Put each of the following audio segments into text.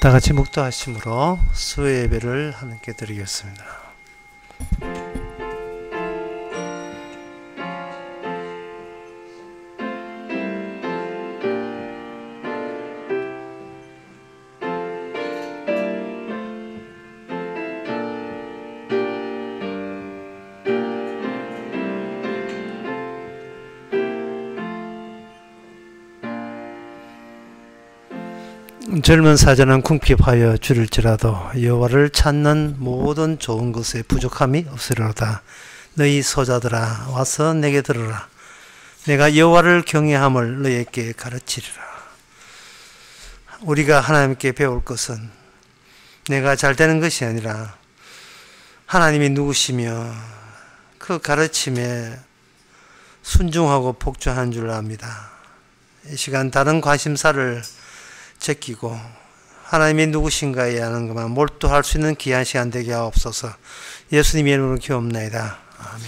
다 같이 묵도하심으로 수요 예배를 함께 드리겠습니다. 젊은 사자는 궁핍하여 줄일지라도 여호와를 찾는 모든 좋은 것에 부족함이 없으리로다. 너희 소자들아 와서 내게 들으라. 내가 여호와를 경외함을 너희에게 가르치리라. 우리가 하나님께 배울 것은 내가 잘 되는 것이 아니라 하나님이 누구시며 그 가르침에 순종하고 복종한 줄 압니다. 이 시간 다른 관심사를 제끼고 하나님이 누구신가에 하는 것만 몰두할 수 있는 귀한 시간 되게 하옵소서. 예수님의 이름으로 기도옵나이다. 아멘.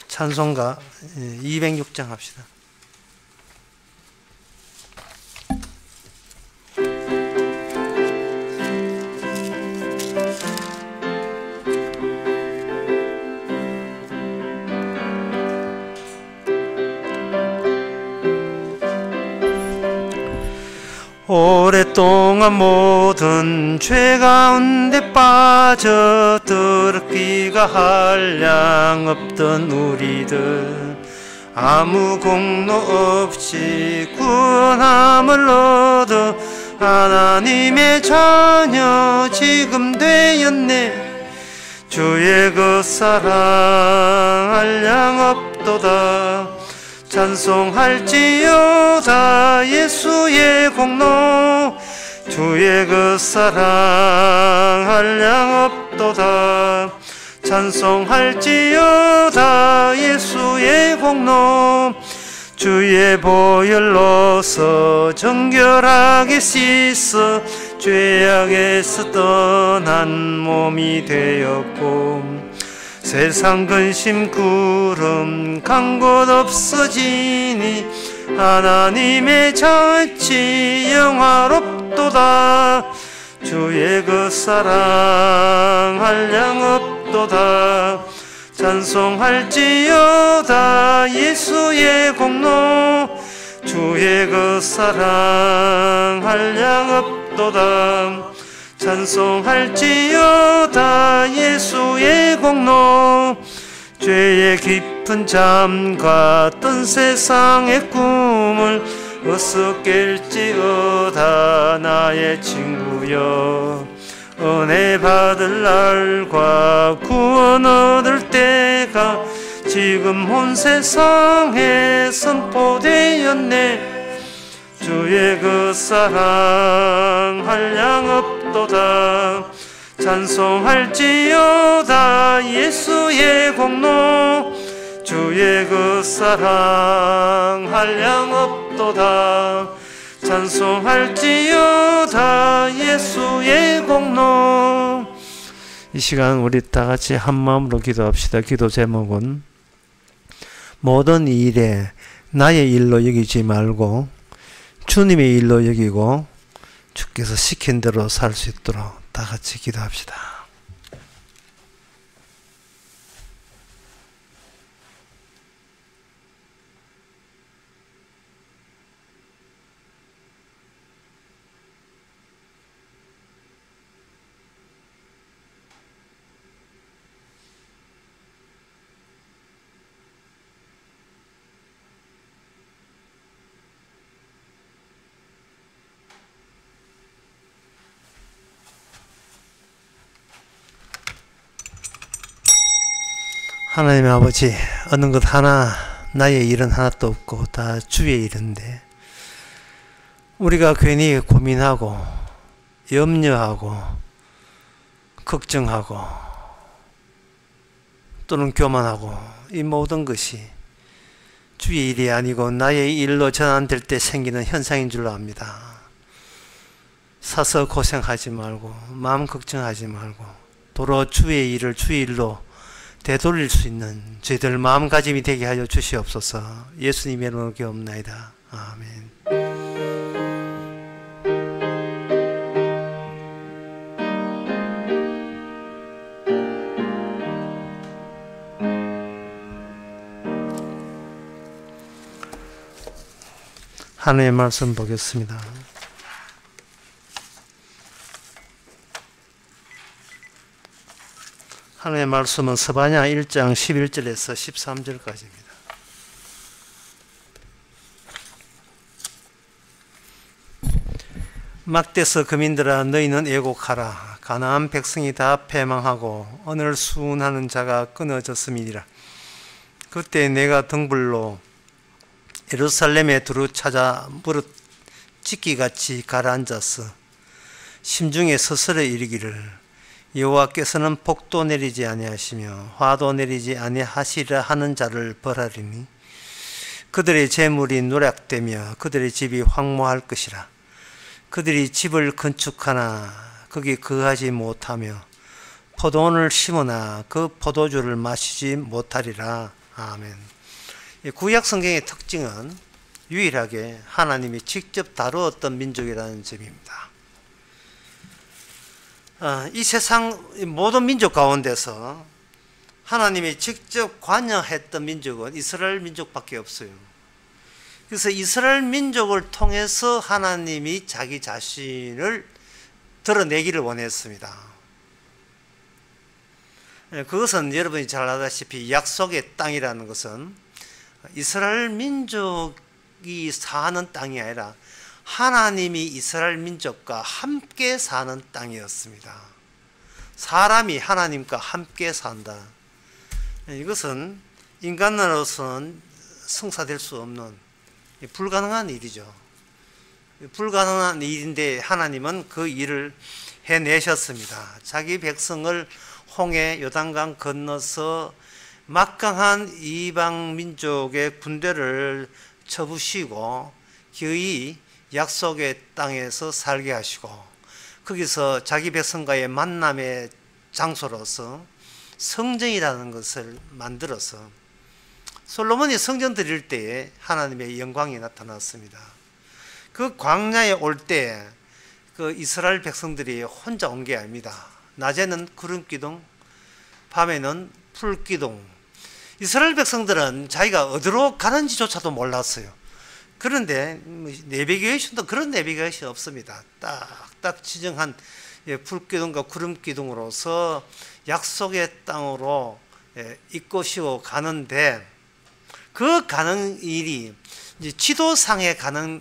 찬송가 206장 합시다. 오랫동안 모든 죄 가운데 빠져 더럽기가 한량없던 우리들 아무 공로 없이 구원함을 얻어 하나님의 자녀 지금 되었네. 주의 그 사랑 한량없도다. 찬송할지어다 예수의 공로 주의 그 사랑 한량없도다. 찬송할지어다 예수의 공로 주의 보혈로서 정결하게 씻어 죄악에서 떠난 몸이 되었고 세상 근심 구름 간 곳 없어지니 하나님의 자치 영화롭도다. 주의 그 사랑 한량없도다. 찬송할지어다 예수의 공로 주의 그 사랑 한량없도다. 찬송할지어다 예수의 공로 죄의 깊은 잠과 뜬 세상의 꿈을 어서 깰지어다 나의 친구여. 은혜 받을 날과 구원 얻을 때가 지금 온 세상에 선포되었네. 주의 그 사랑 한량없도다. 찬송할지어다 예수의 공로 주의 그 사랑 한량없도다. 찬송할지어다 예수의 공로. 이 시간 우리 다 같이 한 마음으로 기도합시다. 기도 제목은 모든 일에 나의 일로 여기지 말고 주님의 일로 여기고 주께서 시킨 대로 살 수 있도록 다 같이 기도합시다. 하나님의 아버지, 어느 것 하나 나의 일은 하나도 없고 다 주의 일인데 우리가 괜히 고민하고 염려하고 걱정하고 또는 교만하고 이 모든 것이 주의 일이 아니고 나의 일로 전환될 때 생기는 현상인 줄로 압니다. 사서 고생하지 말고 마음 걱정하지 말고 도로 주의 일을 주의 일로 되돌릴 수 있는 저희들 마음가짐이 되게 하여 주시옵소서. 예수님의 이름으로 기도옵나이다. 아멘. 하나님의 말씀 보겠습니다. 하나님의 말씀은 스바냐 1장 11절에서 13절까지입니다. 막대서 거민들아 너희는 애곡하라. 가나안 백성이 다 패망하고 언을 수운하는 자가 끊어졌음이니라. 그때 내가 등불로 예루살렘에 두루 찾아 무릇 찢기같이 가라앉았어. 심중에 스스로 이르기를 여호와께서는 복도 내리지 아니하시며 화도 내리지 아니하시려 하는 자를 벌하리니 그들의 재물이 누락되며 그들의 집이 황무할 것이라. 그들이 집을 건축하나 거기 거하지 못하며 포도원을 심으나 그 포도주를 마시지 못하리라. 아멘. 구약 성경의 특징은 유일하게 하나님이 직접 다루었던 민족이라는 점입니다. 이 세상 모든 민족 가운데서 하나님이 직접 관여했던 민족은 이스라엘 민족밖에 없어요. 그래서 이스라엘 민족을 통해서 하나님이 자기 자신을 드러내기를 원했습니다. 그것은 여러분이 잘 아다시피 약속의 땅이라는 것은 이스라엘 민족이 사는 땅이 아니라 하나님이 이스라엘 민족과 함께 사는 땅이었습니다. 사람이 하나님과 함께 산다. 이것은 인간으로서는 성사될 수 없는 불가능한 일이죠. 불가능한 일인데 하나님은 그 일을 해내셨습니다. 자기 백성을 홍해 요단강 건너서 막강한 이방 민족의 군대를 쳐부시고 거의 약속의 땅에서 살게 하시고 거기서 자기 백성과의 만남의 장소로서 성전이라는 것을 만들어서 솔로몬이 성전 드릴 때에 하나님의 영광이 나타났습니다. 그 광야에 올 때 그 이스라엘 백성들이 혼자 온 게 아닙니다. 낮에는 구름 기둥, 밤에는 풀 기둥. 이스라엘 백성들은 자기가 어디로 가는지조차도 몰랐어요. 그런데 내비게이션도 그런 내비게이션 없습니다. 딱딱 지정한 풀기둥과 구름기둥으로서 약속의 땅으로 이끄시고 가는데 그 가는 일이 지도상에 가는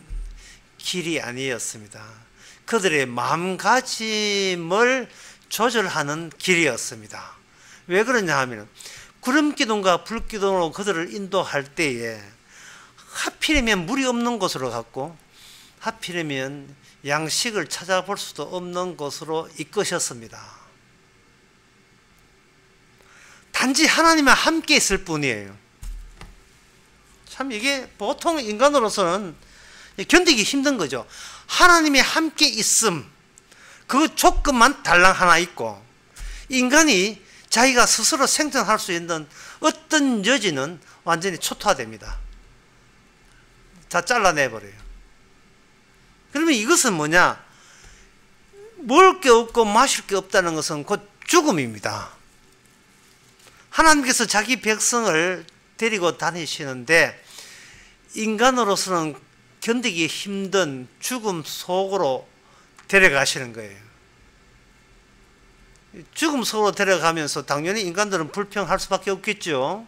길이 아니었습니다. 그들의 마음가짐을 조절하는 길이었습니다. 왜 그러냐 하면 구름기둥과 불기둥으로 그들을 인도할 때에 하필이면 물이 없는 곳으로 갔고 하필이면 양식을 찾아볼 수도 없는 곳으로 이끄셨습니다. 단지 하나님과 함께 있을 뿐이에요. 참 이게 보통 인간으로서는 견디기 힘든 거죠. 하나님이 함께 있음, 그 조건만 달랑 하나 있고 인간이 자기가 스스로 생존할 수 있는 어떤 여지는 완전히 초토화됩니다. 다 잘라내버려요. 그러면 이것은 뭐냐? 먹을 게 없고 마실 게 없다는 것은 곧 죽음입니다. 하나님께서 자기 백성을 데리고 다니시는데 인간으로서는 견디기 힘든 죽음 속으로 데려가시는 거예요. 죽음 속으로 데려가면서 당연히 인간들은 불평할 수밖에 없겠죠.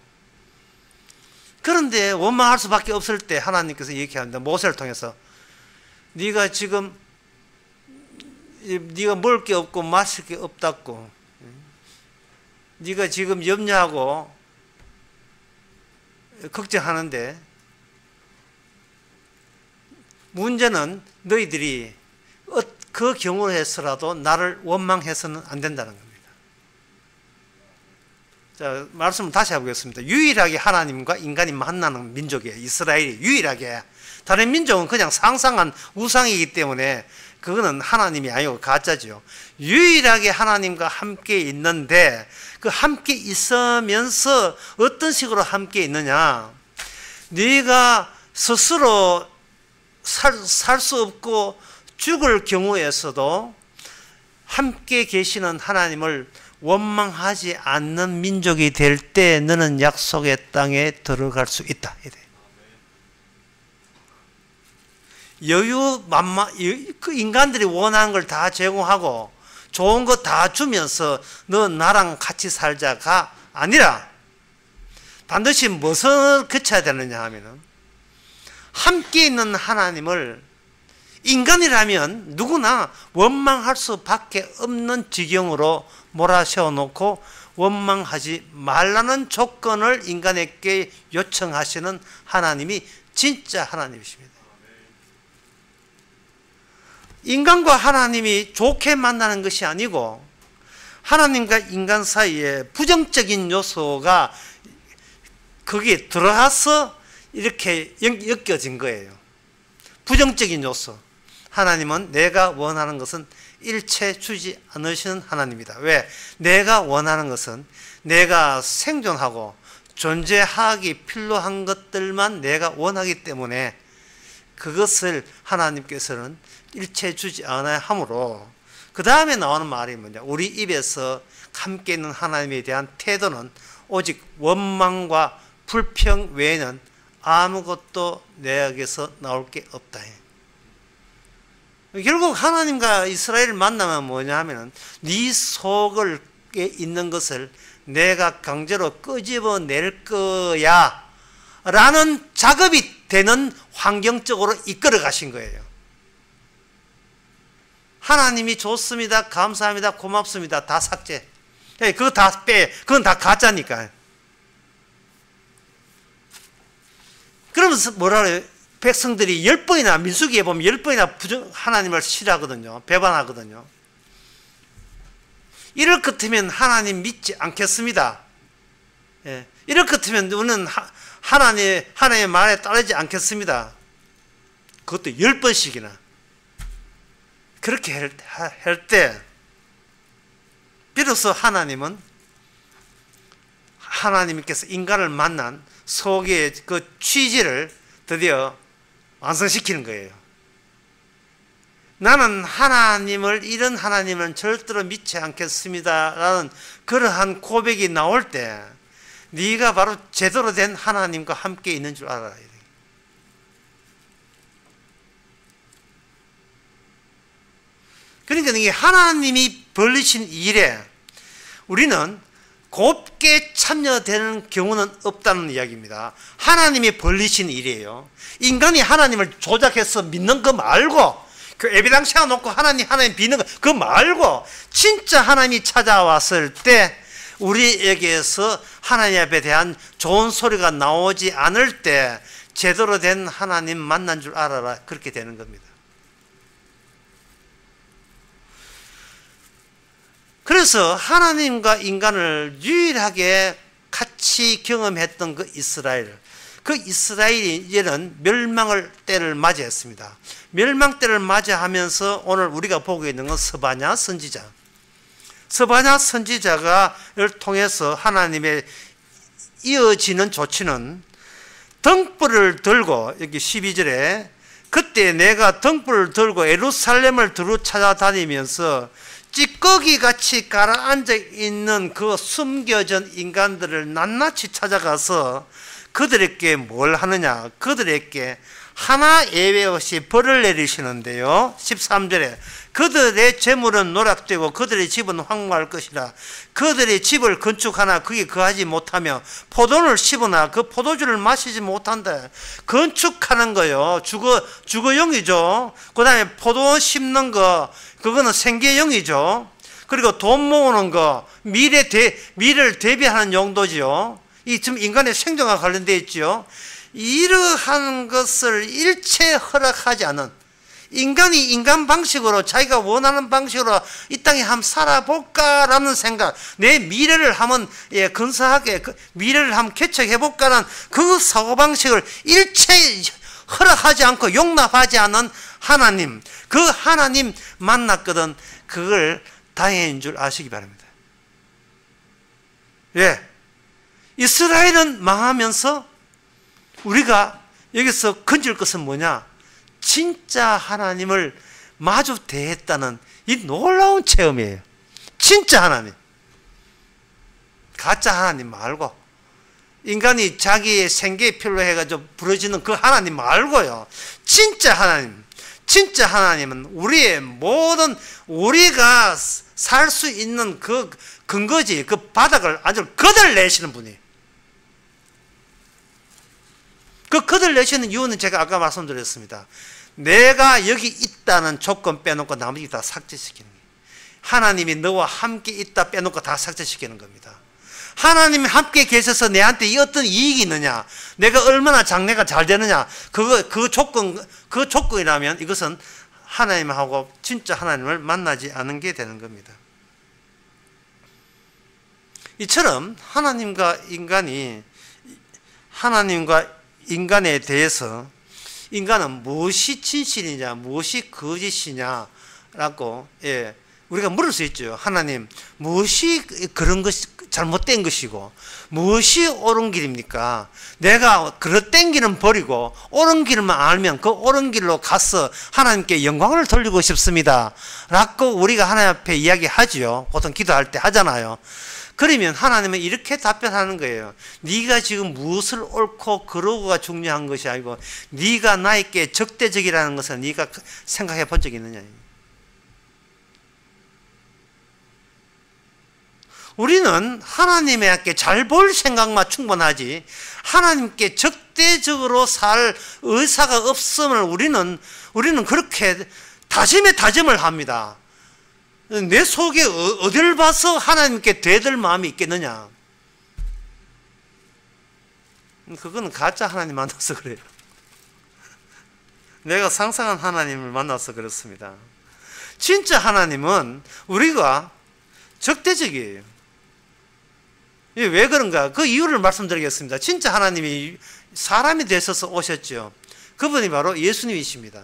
그런데 원망할 수밖에 없을 때 하나님께서 얘기합니다. 모세를 통해서 네가 지금 네가 먹을 게 없고 마실 게 없다고 네가 지금 염려하고 걱정하는데 문제는 너희들이 그 경우를 해서라도 나를 원망해서는 안 된다는 겁니다. 자, 말씀을 다시 해보겠습니다. 유일하게 하나님과 인간이 만나는 민족이에요. 이스라엘이 유일하게. 다른 민족은 그냥 상상한 우상이기 때문에 그거는 하나님이 아니고 가짜죠. 유일하게 하나님과 함께 있는데 그 함께 있으면서 어떤 식으로 함께 있느냐? 네가 스스로 살 수 없고 죽을 경우에서도 함께 계시는 하나님을 원망하지 않는 민족이 될 때 너는 약속의 땅에 들어갈 수 있다. 그 인간들이 원하는 걸 다 제공하고 좋은 거 다 주면서 너 나랑 같이 살자가 아니라 반드시 무엇을 거쳐야 되느냐 하면은 함께 있는 하나님을 인간이라면 누구나 원망할 수밖에 없는 지경으로 몰아세워 놓고 원망하지 말라는 조건을 인간에게 요청하시는 하나님이 진짜 하나님이십니다. 인간과 하나님이 좋게 만나는 것이 아니고 하나님과 인간 사이에 부정적인 요소가 거기에 들어가서 이렇게 엮여진 거예요. 부정적인 요소. 하나님은 내가 원하는 것은 일체 주지 않으시는 하나님이다. 왜? 내가 원하는 것은 내가 생존하고 존재하기 필요한 것들만 내가 원하기 때문에 그것을 하나님께서는 일체 주지 않아야 하므로 그 다음에 나오는 말이 뭐냐? 우리 입에서 함께 있는 하나님에 대한 태도는 오직 원망과 불평 외에는 아무것도 내게서 나올 게 없다. 결국 하나님과 이스라엘을 만나면 뭐냐 하면 네 속에 있는 것을 내가 강제로 끄집어낼 거야 라는 작업이 되는 환경적으로 이끌어 가신 거예요. 하나님이 좋습니다, 감사합니다, 고맙습니다 다 삭제. 그거 다 빼. 그건 다 가짜니까. 그러면서 뭐라 그래요? 백성들이 10번이나 민수기에 보면 10번이나 하나님을 싫어하거든요. 배반하거든요. 이럴 것 같으면 하나님 믿지 않겠습니다. 예. 이럴 것 같으면 우리는 하나님의 말에 따르지 않겠습니다. 그것도 10번씩이나. 그렇게 할 때 비로소 하나님께서 인간을 만난 속의 그 취지를 드디어 완성시키는 거예요. 나는 이런 하나님을 절대로 믿지 않겠습니다 라는 그러한 고백이 나올 때 네가 바로 제대로 된 하나님과 함께 있는 줄 알아야 돼. 그러니까 이게 하나님이 벌리신 일에 우리는 곱게 참여되는 경우는 없다는 이야기입니다. 하나님이 벌리신 일이에요. 인간이 하나님을 조작해서 믿는 거 말고 그 예배당 세워놓고 하나님 비는 거 그거 말고 진짜 하나님이 찾아왔을 때 우리에게서 하나님에 대한 좋은 소리가 나오지 않을 때 제대로 된 하나님 만난 줄 알아라. 그렇게 되는 겁니다. 그래서 하나님과 인간을 유일하게 같이 경험했던 그 이스라엘이 이제는 멸망을 때를 맞이했습니다. 멸망 때를 맞이하면서 오늘 우리가 보고 있는 건 스바냐 선지자를 통해서 하나님의 이어지는 조치는 등불을 들고 여기 12절에 그때 내가 등불을 들고 예루살렘을 두루 찾아다니면서 찌꺼기같이 가라앉아 있는 그 숨겨진 인간들을 낱낱이 찾아가서 그들에게 뭘 하느냐? 그들에게 하나 예외 없이 벌을 내리시는데요. 13절에 그들의 재물은 노략되고 그들의 집은 황무할 것이라. 그들의 집을 건축하나 거기 거하지 못하며 포도를 심으나 그 포도주를 마시지 못한다. 건축하는 거요. 주거용이죠. 그 다음에 포도 심는 거 그거는 생계용이죠. 그리고 돈 모으는 거 미래를 대비하는 용도지요. 이 지금 인간의 생존과 관련되어 있죠. 이러한 것을 일체 허락하지 않은 인간이 인간 방식으로 자기가 원하는 방식으로 이 땅에 한번 살아볼까라는 생각, 내 미래를 한번 근사하게 미래를 한번 개척해볼까라는 그 사고방식을 일체 허락하지 않고 용납하지 않은 하나님, 그 하나님 만났거든. 그걸 다행인 줄 아시기 바랍니다. 예, 이스라엘은 망하면서 우리가 여기서 건질 것은 뭐냐? 진짜 하나님을 마주 대했다는 이 놀라운 체험이에요. 진짜 하나님, 가짜 하나님 말고, 인간이 자기의 생계에 필요해가지고 부러지는 그 하나님 말고요. 진짜 하나님, 진짜 하나님은 우리의 모든, 우리가 살 수 있는 그 근거지, 그 바닥을 아주 거들내시는 분이에요. 그 거들내시는 이유는 제가 아까 말씀드렸습니다. 내가 여기 있다는 조건 빼놓고 나머지 다 삭제시키는 거예요. 하나님이 너와 함께 있다 빼놓고 다 삭제시키는 겁니다. 하나님이 함께 계셔서 내한테 어떤 이익이 있느냐, 내가 얼마나 장래가 잘 되느냐, 그 조건이라면 이것은 하나님하고 진짜 하나님을 만나지 않은 게 되는 겁니다. 이처럼 하나님과 인간에 대해서 인간은 무엇이 진실이냐, 무엇이 거짓이냐라고, 우리가 물을 수 있죠. 하나님, 무엇이 그런 것이 잘못된 것이고 무엇이 옳은 길입니까? 내가 그릇된 길은 버리고 옳은 길만 알면 그 옳은 길로 가서 하나님께 영광을 돌리고 싶습니다 라고 우리가 하나님 앞에 이야기하죠. 보통 기도할 때 하잖아요. 그러면 하나님은 이렇게 답변하는 거예요. 네가 지금 무엇을 옳고 그러고가 중요한 것이 아니고 네가 나에게 적대적이라는 것을 네가 생각해 본 적이 있느냐. 우리는 하나님에게 잘 볼 생각만 충분하지 하나님께 적대적으로 살 의사가 없음을 우리는 그렇게 다짐을 합니다. 내 속에 어딜 봐서 하나님께 대들 마음이 있겠느냐. 그거는 가짜 하나님 만나서 그래요. 내가 상상한 하나님을 만나서 그렇습니다. 진짜 하나님은 우리가 적대적이에요. 왜 그런가? 그 이유를 말씀드리겠습니다. 진짜 하나님이 사람이 되셔서 오셨죠. 그분이 바로 예수님이십니다.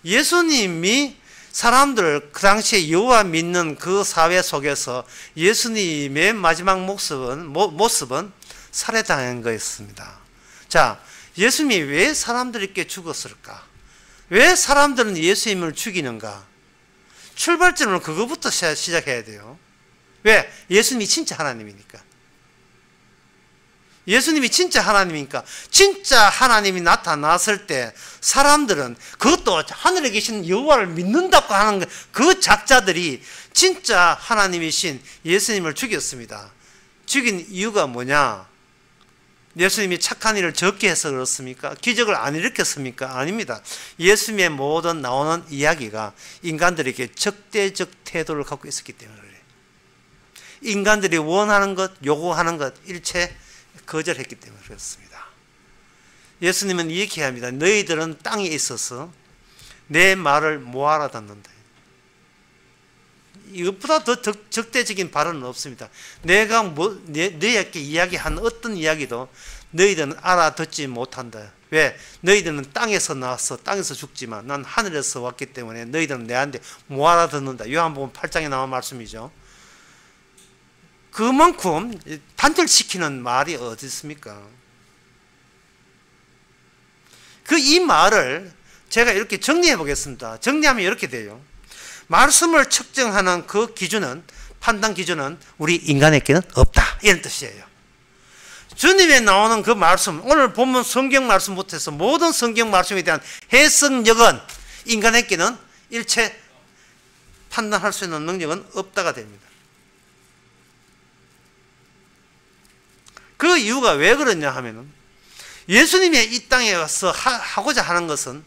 예수님이 사람들 그 당시에 여호와 믿는 그 사회 속에서 예수님의 마지막 모습은 살해당한 거였습니다. 자, 예수님이 왜 사람들에게 죽었을까? 왜 사람들은 예수님을 죽이는가? 출발점은 그거부터 시작해야 돼요. 왜? 예수님이 진짜 하나님이니까. 예수님이 진짜 하나님이니까. 진짜 하나님이 나타났을 때 사람들은, 그것도 하늘에 계신 여호와를 믿는다고 하는 그 작자들이 진짜 하나님이신 예수님을 죽였습니다. 죽인 이유가 뭐냐? 예수님이 착한 일을 적게 해서 그렇습니까? 기적을 안 일으켰습니까? 아닙니다. 예수님의 모든 나오는 이야기가 인간들에게 적대적 태도를 갖고 있었기 때문에 그래요. 인간들이 원하는 것, 요구하는 것 일체 거절했기 때문에 그렇습니다. 예수님은 이렇게 합니다. 너희들은 땅에 있어서 내 말을 못 알아듣는다. 이것보다 더 적대적인 발언은 없습니다. 내가 너희에게 이야기한 어떤 이야기도 너희들은 알아듣지 못한다. 왜? 너희들은 땅에서 나왔어. 땅에서 죽지만 난 하늘에서 왔기 때문에 너희들은 내한테 못 알아듣는다. 요한복음 8장에 나온 말씀이죠. 그만큼 단절시키는 말이 어디 있습니까? 이 말을 제가 이렇게 정리해 보겠습니다. 정리하면 이렇게 돼요. 말씀을 측정하는 그 기준은, 판단 기준은 우리 인간에게는 없다. 이런 뜻이에요. 주님에 나오는 그 말씀, 오늘 본문 성경 말씀부터 해서 모든 성경 말씀에 대한 해석력은 인간에게는 일체 판단할 수 있는 능력은 없다가 됩니다. 그 이유가 왜 그러냐 하면은 예수님이 이 땅에 와서 하고자 하는 것은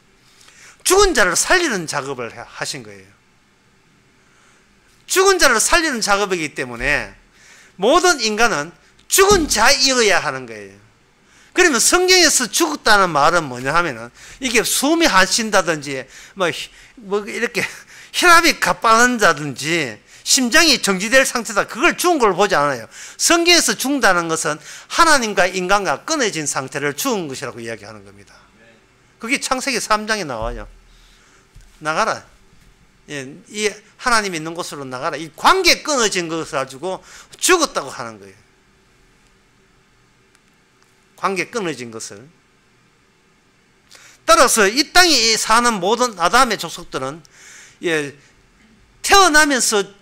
죽은 자를 살리는 작업을 하신 거예요. 죽은 자를 살리는 작업이기 때문에 모든 인간은 죽은 자이어야 하는 거예요. 그러면 성경에서 죽었다는 말은 뭐냐 하면은 이게 숨이 안 쉰다든지 뭐 이렇게 혈압이 가빠른다든지 심장이 정지될 상태다, 그걸 죽은 걸 보지 않아요. 성경에서 죽는다는 것은 하나님과 인간과 끊어진 상태를 죽은 것이라고 이야기하는 겁니다. 그게 창세기 3장에 나와요. 나가라. 이 하나님 있는 곳으로 나가라. 이 관계 끊어진 것을 가지고 죽었다고 하는 거예요. 관계 끊어진 것을. 따라서 이 땅에 사는 모든 아담의 족속들은 태어나면서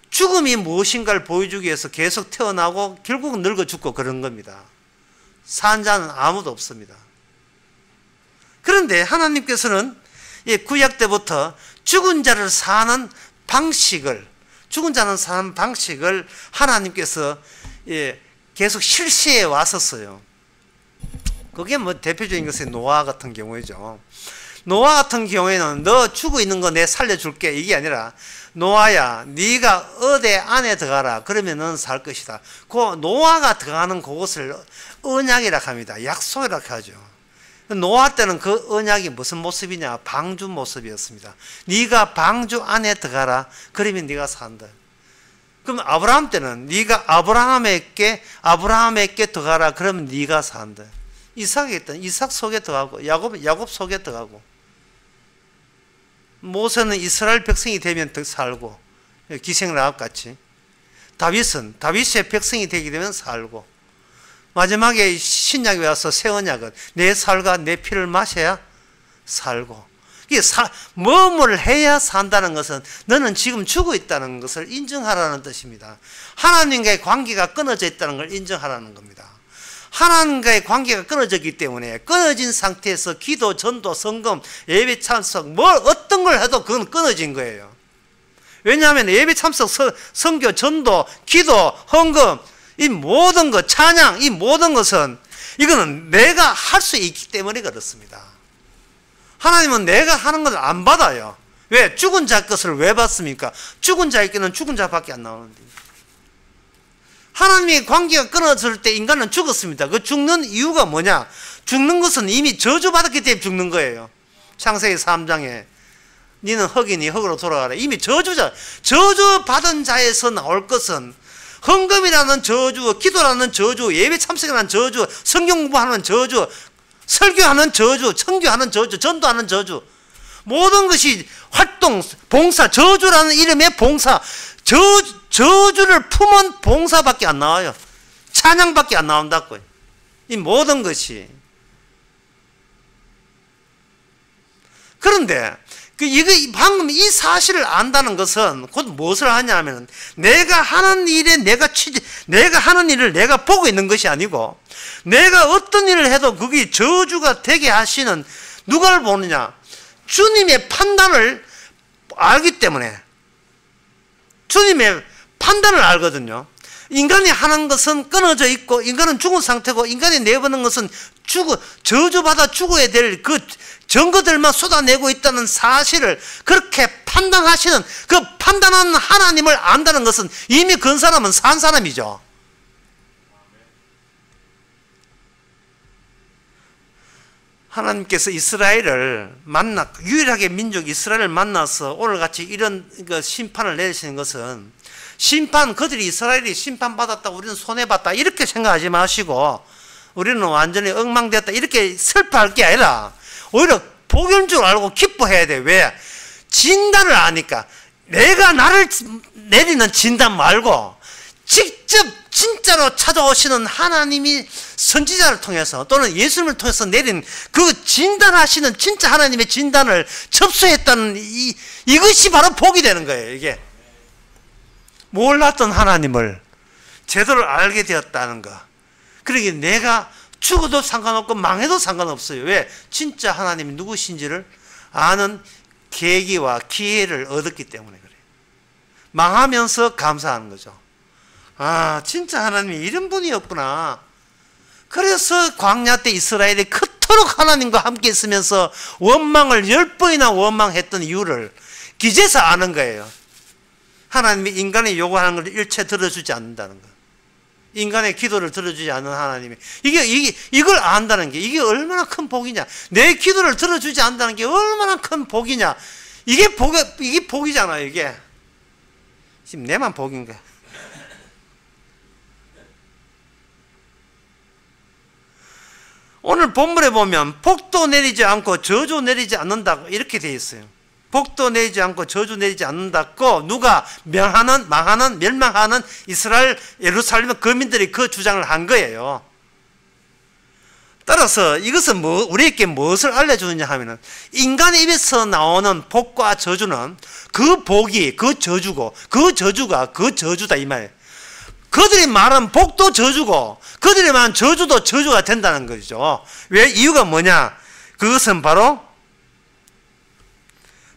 죽음이 무엇인가를 보여주기 위해서 계속 태어나고 결국은 늙어 죽고 그런 겁니다. 산 자는 아무도 없습니다. 그런데 하나님께서는 이 구약 때부터 죽은 자를 사는 방식을 하나님께서 계속 실시해 왔었어요. 그게 뭐 대표적인 것이 노아 같은 경우이죠. 노아 같은 경우에는 너 죽어 있는 거 내 살려줄게 이게 아니라, 노아야 네가 어대 안에 들어가라 그러면 넌 살 것이다. 그 노아가 들어가는 그것을 언약이라 합니다. 약속이라 하죠. 노아 때는 그 언약이 무슨 모습이냐? 방주 모습이었습니다. 네가 방주 안에 들어가라 그러면 네가 산다. 그럼 아브라함 때는 네가 아브라함에게 들어가라 그러면 네가 산다. 이삭이 있던 이삭 속에 들어가고, 야곱 속에 들어가고, 모세는 이스라엘 백성이 되면 더 살고, 기생라합 같이, 다윗은 다윗의 백성이 되게 되면 살고, 마지막에 신약에 와서 새 언약은 내 살과 내 피를 마셔야 살고, 이게 뭐를 해야 산다는 것은 너는 지금 죽어 있다는 것을 인정하라는 뜻입니다. 하나님과의 관계가 끊어져 있다는 걸 인정하라는 겁니다. 하나님과의 관계가 끊어졌기 때문에 끊어진 상태에서 기도, 전도, 성금, 예배 참석, 어떤 걸 해도 그건 끊어진 거예요. 왜냐하면 예배 참석, 선교, 전도, 기도, 헌금, 이 모든 것, 찬양, 이 모든 것은 이거는 내가 할 수 있기 때문에 그렇습니다. 하나님은 내가 하는 것을 안 받아요. 왜? 죽은 자 것을 왜 받습니까? 죽은 자에게는 죽은 자밖에 안 나오는데. 하나님의 관계가 끊어질 때 인간은 죽었습니다. 그 죽는 이유가 뭐냐? 죽는 것은 이미 저주받았기 때문에 죽는 거예요. 창세기 3장에 니는 흙이니 흙으로 돌아가라. 이미 저주받은 자에서 나올 것은 헌금이라는 저주, 기도라는 저주, 예배 참석이라는 저주, 성경 공부하는 저주, 설교하는 저주, 청교하는 저주, 전도하는 저주, 모든 것이 활동, 봉사, 저주라는 이름의 봉사, 저주를 품은 봉사밖에 안 나와요. 찬양밖에 안 나온다고요. 이 모든 것이. 그런데 방금 이 사실을 안다는 것은 곧 무엇을 하냐면, 내가 하는 일에 내가 하는 일을 내가 보고 있는 것이 아니고, 내가 어떤 일을 해도 그게 저주가 되게 하시는 누가를 보느냐? 주님의 판단을 알기 때문에, 주님의 판단을 알거든요. 인간이 하는 것은 끊어져 있고, 인간은 죽은 상태고, 인간이 내보는 것은 저주받아 죽어야 될 그 증거들만 쏟아내고 있다는 사실을 그렇게 판단하시는, 그 판단하는 하나님을 안다는 것은 이미 그 사람은 산 사람이죠. 하나님께서 이스라엘을 유일하게 민족 이스라엘을 만나서 오늘같이 이런 심판을 내리시는 것은, 그들이 이스라엘이 심판받았다, 우리는 손해봤다 이렇게 생각하지 마시고, 우리는 완전히 엉망되었다 이렇게 슬퍼할 게 아니라 오히려 복인 줄 알고 기뻐해야 돼. 왜? 진단을 아니까. 내가 나를 내리는 진단 말고 직접 진짜로 찾아오시는 하나님이 선지자를 통해서 또는 예수님을 통해서 내린 그 진단하시는 진짜 하나님의 진단을 접수했다는 이것이 바로 복이 되는 거예요. 이게 몰랐던 하나님을 제대로 알게 되었다는 거. 그러기에 내가 죽어도 상관없고 망해도 상관없어요. 왜? 진짜 하나님이 누구신지를 아는 계기와 기회를 얻었기 때문에 그래요. 망하면서 감사하는 거죠. 아, 진짜 하나님이 이런 분이었구나. 그래서 광야 때 이스라엘이 그토록 하나님과 함께 있으면서 원망을 10번이나 원망했던 이유를 기제서 아는 거예요. 하나님이 인간이 요구하는 걸 일체 들어주지 않는다는 거. 인간의 기도를 들어주지 않는 하나님이 이걸 안다는 게 이게 얼마나 큰 복이냐. 내 기도를 들어주지 않는다는 게 얼마나 큰 복이냐. 이게 복이잖아요. 이게 지금 내만 복인 거야. 오늘 본문에 보면 복도 내리지 않고 저주 내리지 않는다 이렇게 되어 있어요. 복도 내리지 않고 저주 내리지 않는다고 누가 망하는 멸망하는 이스라엘 예루살렘 거민들이 그 주장을 한 거예요. 따라서 이것은 우리에게 무엇을 알려주느냐 하면은, 인간의 입에서 나오는 복과 저주는 그 복이 그 저주고 그 저주가 그 저주다 이 말이에요. 그들이 말한 복도 저주고 그들이 말한 저주도 저주가 된다는 거죠. 왜? 이유가 뭐냐? 그것은 바로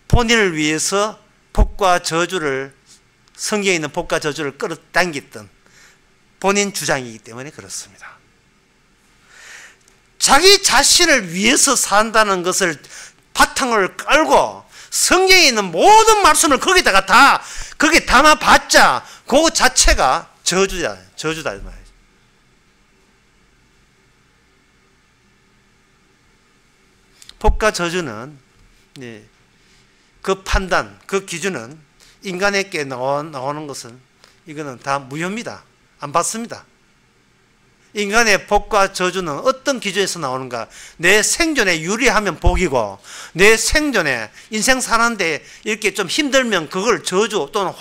본인을 위해서 복과 저주를, 성경에 있는 복과 저주를 끌어당겼던 본인 주장이기 때문에 그렇습니다. 자기 자신을 위해서 산다는 것을 바탕을 깔고 성경에 있는 모든 말씀을 거기다가 다 거기에 담아봤자 그 자체가 저주다 이 말이죠. 복과 저주는 그 판단, 그 기준은 인간에게 나오는 것은 이거는 다 무효입니다. 안 받습니다. 인간의 복과 저주는 어떤 기준에서 나오는가? 내 생존에 유리하면 복이고, 내 생존에 인생 사는데 이렇게 좀 힘들면 그걸 저주 또는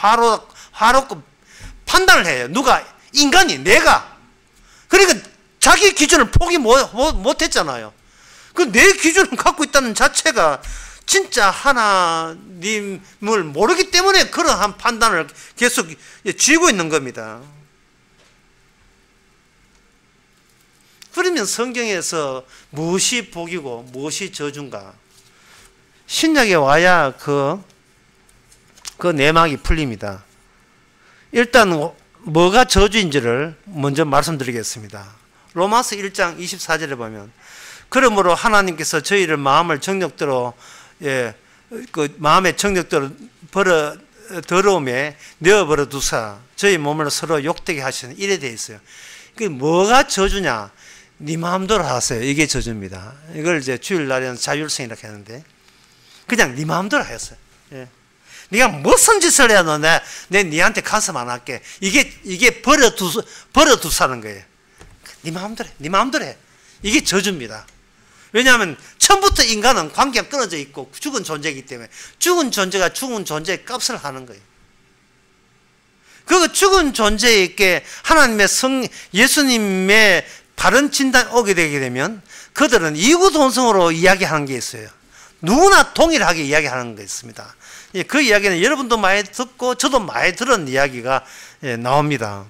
화롭고 판단을 해요. 누가? 인간이, 내가. 그러니까 자기 기준을 포기 못했잖아요. 그 내 기준을 갖고 있다는 자체가 진짜 하나님을 모르기 때문에 그러한 판단을 계속 쥐고 있는 겁니다. 그러면 성경에서 무엇이 복이고 무엇이 저주인가? 신약에 와야 그 내막이 풀립니다. 일단 뭐가 저주인지를 먼저 말씀드리겠습니다. 로마서 1장 24절에 보면, 그러므로 하나님께서 저희를 마음의 정욕대로 더러움에 내어버려 두사 저희 몸을 서로 욕되게 하시는, 이래 되어 있어요. 그 뭐가 저주냐? 네 마음대로 하세요. 이게 저주입니다. 이걸 이제 주일날에는 자율성이라고 하는데, 그냥 네 마음대로 하였어요. 예. 네가 무슨 짓을 해도 네한테 간섭 안 할게. 이게 버려두사는 거예요. 네 마음대로 해. 이게 저주입니다. 왜냐하면 처음부터 인간은 관계가 끊어져 있고 죽은 존재이기 때문에 죽은 존재가 죽은 존재의 값을 하는 거예요. 그 죽은 존재에게 하나님의 예수님의 바른 진단 오게 되게 되면 그들은 이구동성으로 이야기하는 게 있어요. 누구나 동일하게 이야기하는 게 있습니다. 그 이야기는 여러분도 많이 듣고 저도 많이 들은 이야기가 나옵니다.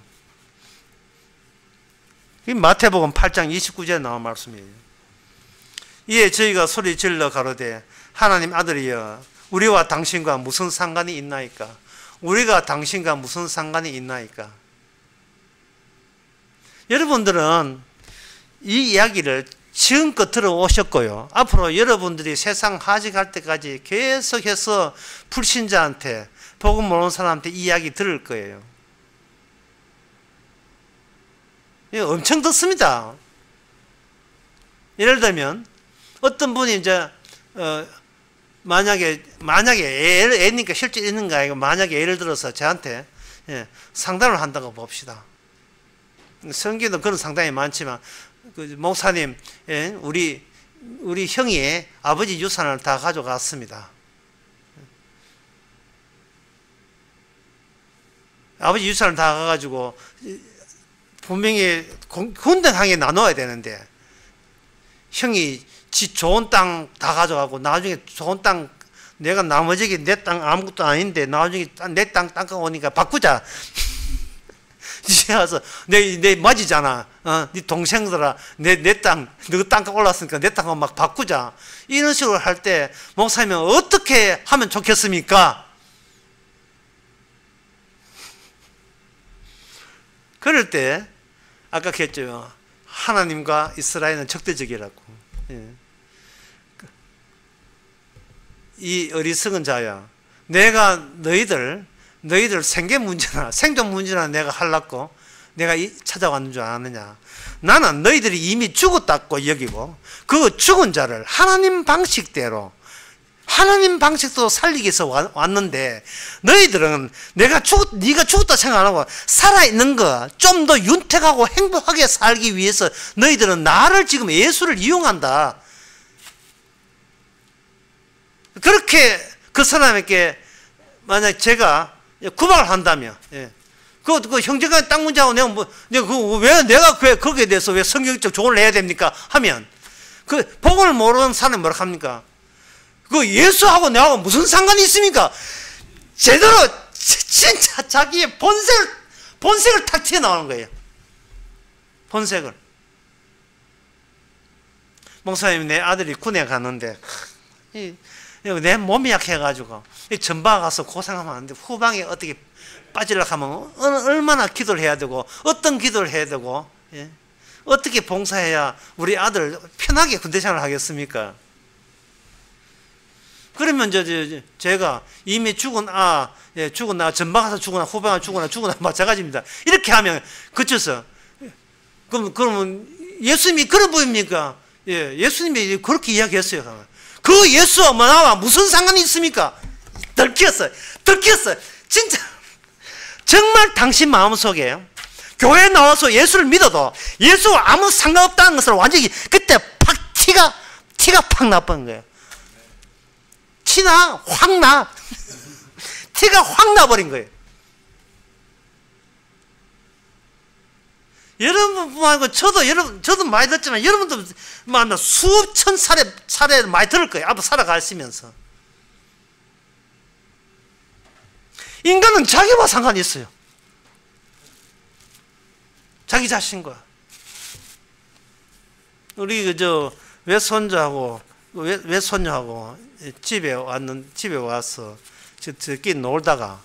마태복음 8장 29절에 나온 말씀이에요. 이에 저희가 소리 질러 가로되 하나님 아들이여 우리와 당신과 무슨 상관이 있나이까? 우리가 당신과 무슨 상관이 있나이까? 여러분들은 이 이야기를 지금껏 들어오셨고요. 앞으로 여러분들이 세상 하직할 때까지 계속해서 불신자한테, 복음 모르는 사람한테 이야기 들을 거예요. 엄청 듣습니다. 예를 들면 어떤 분이 이제 만약에 애니까 실제 있는 거 아니고, 만약에 예를 들어서 저한테 상담을 한다고 봅시다. 성경도 그런 상담이 많지만, 목사님, 우리 형이 아버지 유산을 다 가져갔습니다. 아버지 유산을 다 가가지고 분명히 군등하게 나눠야 되는데, 형이 지 좋은 땅 다 가져가고 나중에 좋은 땅, 내가 나머지 내 땅 아무것도 아닌데 나중에 내 땅 땅가 오니까 바꾸자. 이제 와서 내 맞이잖아. 네 동생들아, 내 땅, 너 땅가 올랐으니까 내 땅을 막 바꾸자. 이런 식으로 할 때 목사님은 어떻게 하면 좋겠습니까? 그럴 때 아까 했죠. 하나님과 이스라엘은 적대적이라고. 이 어리석은 자야, 내가 너희들 생계 문제나 생존 문제나 내가 하려고 내가 찾아왔는 줄 아느냐? 나는 너희들이 이미 죽었다고 여기고 그 죽은 자를 하나님 방식대로, 하나님 방식도 살리기 위해서 왔는데, 너희들은 네가 죽었다 생각 안 하고 살아있는 거 좀 더 윤택하고 행복하게 살기 위해서 너희들은 나를 지금 예수를 이용한다. 그렇게 그 사람에게 만약 제가 구박을 한다면, 그 형제간 땅 문제하고 내가 거기에 대해서 왜 성경적 조언을 해야 됩니까? 하면, 그 복음을 모르는 사람이 뭐라 합니까? 그 예수하고 내하고 무슨 상관이 있습니까? 제대로 진짜 자기의 본색을 탁 튀어나오는 거예요. 본색을. 목사님, 내 아들이 군에 갔는데 내 몸이 약해가지고 전방 가서 고생하면 안 돼. 후방에 어떻게 빠지려고 하면 얼마나 기도를 해야 되고 어떤 기도를 해야 되고, 예? 어떻게 봉사해야 우리 아들 편하게 군대 생활을 하겠습니까? 그러면 제가 이미 죽은 예, 죽은 전방 가서 죽거나 후방 가서 죽거나 마찬가지입니다. 이렇게 하면 그쳐서 그러면 예수님이 그런 분입니까? 예, 예수님이 그렇게 이야기했어요. 그 예수와 나와 무슨 상관이 있습니까? 들켰어요. 진짜 정말 당신 마음속에 교회에 나와서 예수를 믿어도 예수와 아무 상관없다는 것을 완전히 그때 팍 티가 팍 나쁜 거예요. 티가 확 나버린 거예요. 여러분뿐만 아니고 저도 많이 듣지만 여러분도 수천 차례 많이 들을 거예요. 앞으로 살아가시면서. 인간은 자기와 상관이 있어요. 자기 자신과. 우리 외손자하고 집에 와서 저끼리 놀다가,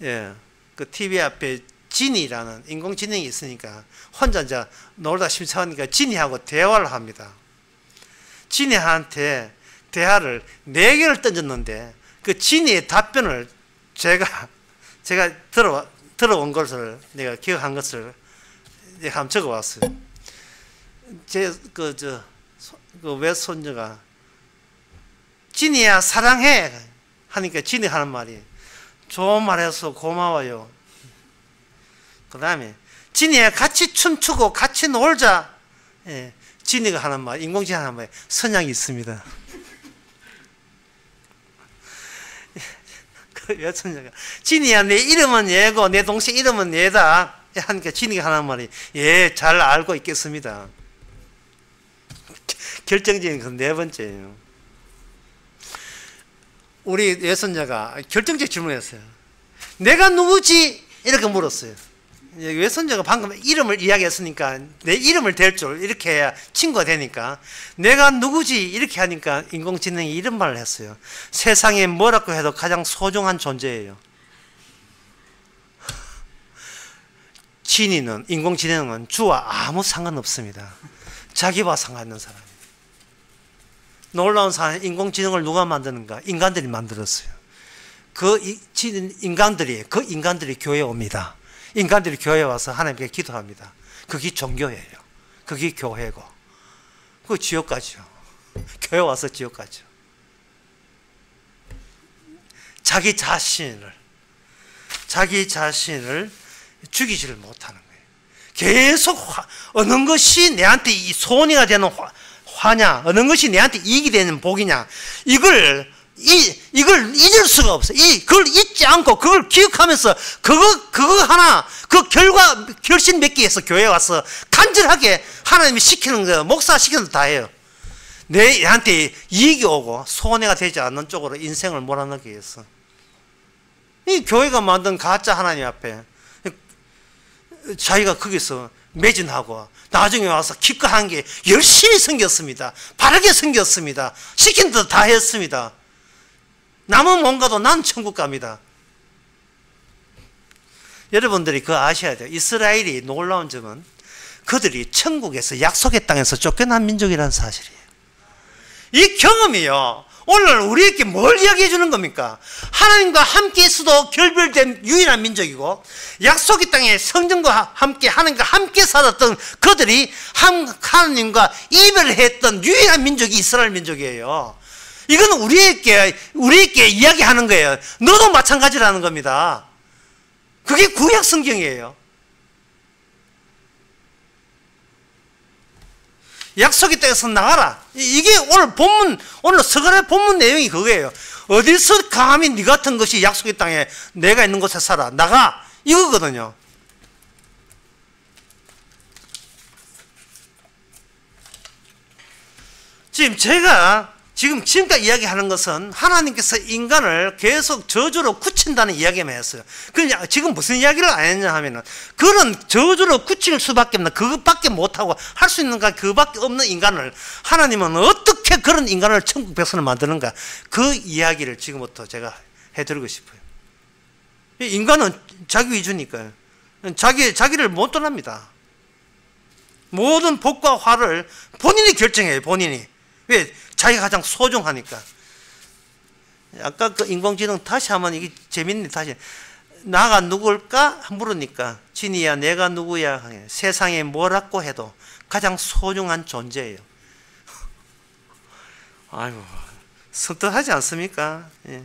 예, 그 TV 앞에 지니라는 인공지능이 있으니까 혼자 이제 놀다 심심하니까 지니하고 대화를 합니다. 지니한테 대화를 4개를 던졌는데 그 지니의 답변을 제가 들어온 것을 내가 기억한 것을 한번 적어왔어요. 그 외손녀가 지니야 사랑해 하니까 지니 하는 말이 좋은 말해서 고마워요. 그 다음에 지니야 같이 춤추고 같이 놀자. 예, 지니가 하는 말, 인공지능 하는 말, 선양이 있습니다. 그 여천녀가 지니야 내 이름은 얘고 내 동생 이름은 얘다 하니까 지니가 하는 말이 예, 잘 알고 있겠습니다. 결정적인 그 4번째예요. 우리 외손자가 결정적 질문했어요. 내가 누구지? 이렇게 물었어요. 외손자가 방금 이름을 이야기했으니까 내 이름을 댈 줄 이렇게 해야 친구가 되니까 내가 누구지? 이렇게 하니까 인공지능이 이런 말을 했어요. 세상에 뭐라고 해도 가장 소중한 존재예요. 지니는, 인공지능은 주와 아무 상관없습니다. 자기와 상관있는 사람이에요. 놀라운 사람, 인공지능을 누가 만드는가? 인간들이 만들었어요. 그 인간들이 교회에 옵니다. 인간들이 교회에 와서 하나님께 기도합니다. 그게 종교예요. 그게 교회고. 그 지옥 가죠. 교회 와서 지옥 가죠. 자기 자신을 죽이지를 못하는 거예요. 계속 어느 것이 내한테 이 소원이가 되는 화냐, 어느 것이 내한테 이익이 되는 복이냐, 이걸 잊을 수가 없어. 그걸 잊지 않고 그걸 기억하면서 그거 하나, 그 결심 맺기 위해서 교회에 와서 간절하게 하나님이 시키는 거, 목사 시키는 거 다 해요. 내한테 이익이 오고 손해가 되지 않는 쪽으로 인생을 몰아넣기 위해서. 이 교회가 만든 가짜 하나님 앞에 자기가 거기서 매진하고 나중에 와서 기껏한 게 열심히 섬겼습니다. 바르게 섬겼습니다. 시킨 대로 다 했습니다. 남은 뭔가도 난 천국 갑니다. 여러분들이 그거 아셔야 돼요. 이스라엘이 놀라운 점은 그들이 천국에서 약속의 땅에서 쫓겨난 민족이라는 사실이에요. 이 경험이요, 오늘 우리에게 뭘 이야기해 주는 겁니까? 하나님과 함께 있어도 결별된 유일한 민족이고, 약속의 땅에 성전과 함께 하나님과 함께 살았던 그들이 하나님과 이별했던 유일한 민족이 이스라엘 민족이에요. 이건 우리에게 이야기하는 거예요. 너도 마찬가지라는 겁니다. 그게 구약 성경이에요. 약속의 땅에서 나가라. 이게 오늘 서간의 본문 내용이 그거예요. 어디서 감히 네 같은 것이 약속의 땅에 내가 있는 곳에 살아. 나가. 이거거든요. 지금 제가 지금까지 이야기하는 것은 하나님께서 인간을 계속 저주로 굳힌다는 이야기만 했어요. 그냥 지금 무슨 이야기를 안 했냐 하면은, 그런 저주로 굳힐 수밖에 없는, 그것밖에 못하고 할 수 있는 그밖에 없는 인간을 하나님은 어떻게 그런 인간을 천국 백성을 만드는가, 그 이야기를 지금부터 제가 해드리고 싶어요. 인간은 자기 위주니까요. 자기를 못 떠납니다. 모든 복과 화를 본인이 결정해요. 본인이. 왜? 자기가 가장 소중하니까. 아까 그 인공지능 다시 하면 이게 재밌네. 다시 나가 누굴까 물으니까, 진이야 내가 누구야, 세상에 뭐라고 해도 가장 소중한 존재예요. 아이고, 섬뜩하지 않습니까? 예.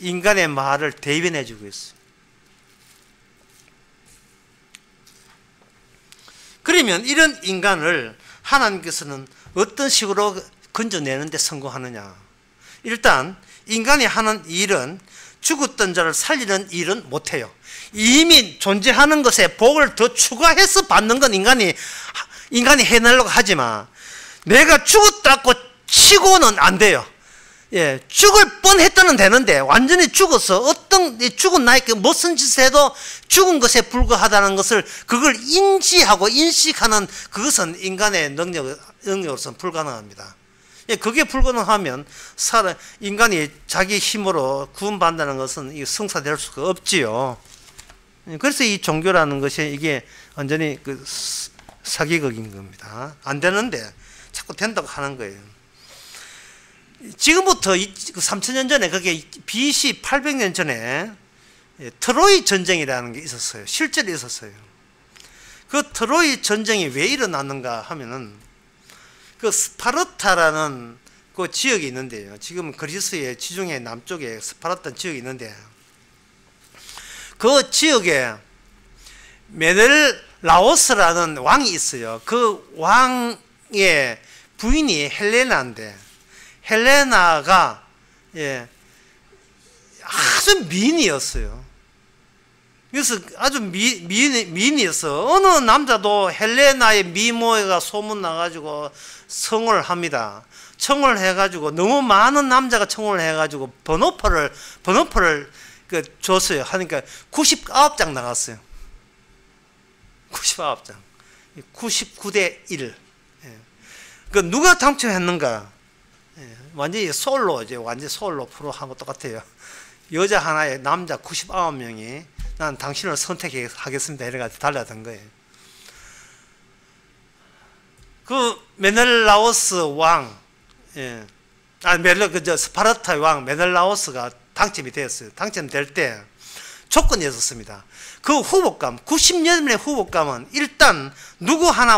인간의 말을 대변해 주고 있어요. 그러면 이런 인간을 하나님께서는 어떤 식으로 건져내는데 성공하느냐? 일단 인간이 하는 일은 죽었던 자를 살리는 일은 못해요. 이미 존재하는 것에 복을 더 추가해서 받는 건 인간이 해내려고 하지만, 내가 죽었다고 치고는 안 돼요. 예, 죽을 뻔했다는 되는데, 완전히 죽어서 죽은 나의 무슨 짓을 해도 죽은 것에 불과하다는 것을, 그걸 인지하고 인식하는 그것은 인간의 능력으로서는 불가능합니다. 예, 그게 불가능하면 인간이 자기 힘으로 구원받는다는 것은 성사될 수가 없지요. 그래서 이 종교라는 것이 이게 완전히 그 사기극인 겁니다. 안 되는데 자꾸 된다고 하는 거예요. 지금부터 3000년 전에, 그게 BC 800년 전에 트로이 전쟁이라는 게 있었어요. 실제로 있었어요. 그 트로이 전쟁이 왜 일어났는가 하면은, 그 스파르타라는 그 지역이 있는데요. 지금 그리스의 지중해 남쪽에 스파르타 지역이 있는데, 그 지역에 메넬라오스라는 왕이 있어요. 그 왕의 부인이 헬레나인데, 헬레나가 아주 미인이었어요. 그래서 아주 미인이었어. 어느 남자도 헬레나의 미모가 소문나가지고 청혼을 합니다. 청혼을 해가지고, 너무 많은 남자가 청혼을 해가지고 번호표를 줬어요. 하니까 99장 나갔어요. 99장. 99대 1. 그 누가 당첨했는가? 완전히 솔로 프로하고 똑같아요. 여자 하나에 남자 99명이 난 당신을 선택하겠습니다 이래가지고 달려든 거예요. 그 메넬라오스 왕, 스파르타 왕 메넬라오스가 당첨이 되었어요. 당첨될 때 조건이 있었습니다. 그 후보감, 98명의 후보감은 일단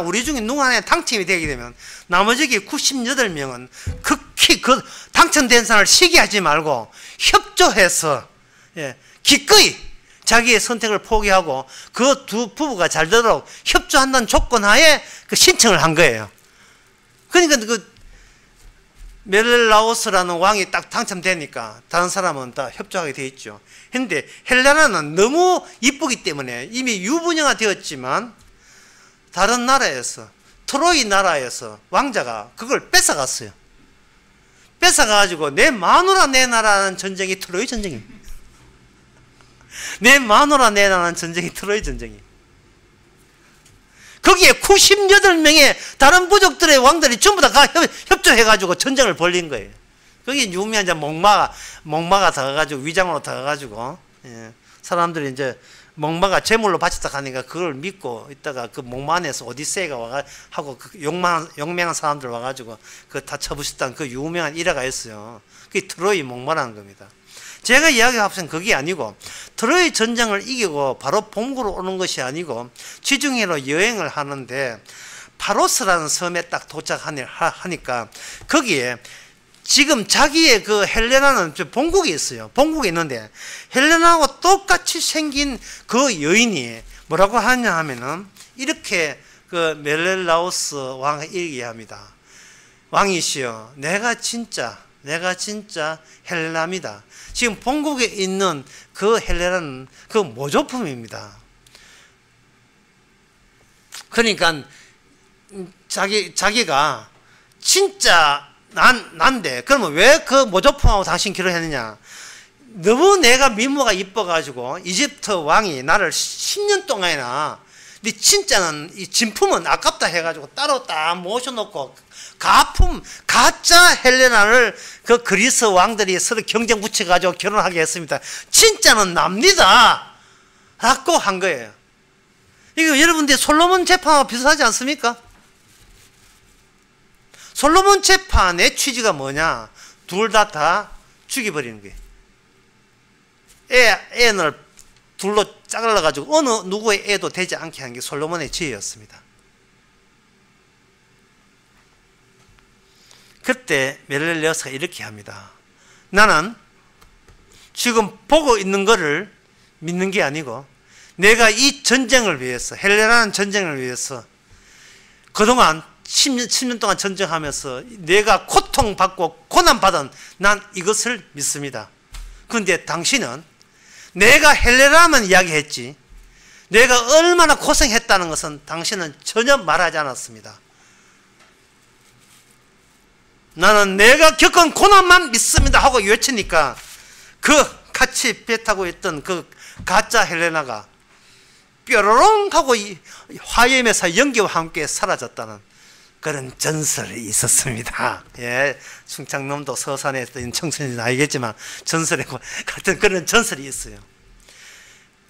우리 중에 누구 하나에 당첨이 되게 되면, 나머지 98명은 극히 그 당첨된 사람을 시기하지 말고 협조해서, 기꺼이 자기의 선택을 포기하고 그 두 부부가 잘 되도록 협조한다는 조건 하에 그 신청을 한 거예요. 그러니까 그 메넬라오스라는 왕이 딱 당첨되니까 다른 사람은 다 협조하게 돼 있죠. 근데 헬레나는 너무 이쁘기 때문에 이미 유부녀가 되었지만, 다른 나라에서, 트로이 나라에서 왕자가 그걸 뺏어갔어요. 뺏어가가지고 내 마누라 내놔라는 전쟁이 트로이 전쟁입니다. 내 마누라 내놔라는 전쟁이 트로이 전쟁이에요. 거기에 98명의 다른 부족들의 왕들이 전부 다 협조해가지고 전쟁을 벌린 거예요. 거기 유명한 이제 목마가 들어가가지고, 위장으로 들어가가지고, 사람들이 이제 목마가 제물로 바쳤다 하니까 그걸 믿고 있다가 그 목마 안에서 오디세이가 하고 그 용맹한 사람들 와가지고 그 다 쳐부셨다는 그 유명한 일화가 있어요. 그게 트로이 목마라는 겁니다. 제가 이야기한 것은 그게 아니고, 트로이 전쟁을 이기고 바로 본국으로 오는 것이 아니고, 지중해로 여행을 하는데 파로스라는 섬에 딱 도착하니까 거기에 지금 자기의 그 헬레나는 본국에 있어요. 본국에 있는데 헬레나하고 똑같이 생긴 그 여인이 뭐라고 하냐 하면은, 이렇게 그 메넬라오스 왕이 얘기합니다. 왕이시여, 내가 진짜 헬레나입니다. 지금 본국에 있는 그 헬레나는 그 모조품입니다. 그러니까 자기가 진짜 난데 그러면 왜 그 모조품하고 당신 결혼했느냐? 너무 내가 미모가 이뻐가지고 이집트 왕이 나를 10년 동안이나 네 진짜는 이 진품은 아깝다 해가지고 따로 딱 모셔놓고 가짜 헬레나를 그 그리스 왕들이 서로 경쟁 붙여가지고 결혼하게 했습니다. 진짜는 납니다 라고 한 거예요. 이거 여러분들 솔로몬 재판하고 비슷하지 않습니까? 솔로몬 재판의 취지가 뭐냐? 둘 다 죽여버리는 거예요. 애를 둘로 짜글러가지고 어느 누구의 애도 되지 않게 한 게 솔로몬의 지혜였습니다. 그때 멜렐레오스가 이렇게 합니다. 나는 지금 보고 있는 거를 믿는 게 아니고 내가 이 전쟁을 위해서, 헬레나라는 전쟁을 위해서 그동안 10년 동안 전쟁하면서 내가 고통받고 고난받은 난 이것을 믿습니다. 그런데 당신은 내가 헬레나만 이야기했지 내가 얼마나 고생했다는 것은 당신은 전혀 말하지 않았습니다. 나는 내가 겪은 고난만 믿습니다 하고 외치니까 그 같이 배 타고 있던 그 가짜 헬레나가 뾰로롱 하고 화염에서 연기와 함께 사라졌다는 그런 전설이 있었습니다. 예, 충청남도 서산에 있던 청소년은 알겠지만 전설에 같은 그런 전설이 있어요.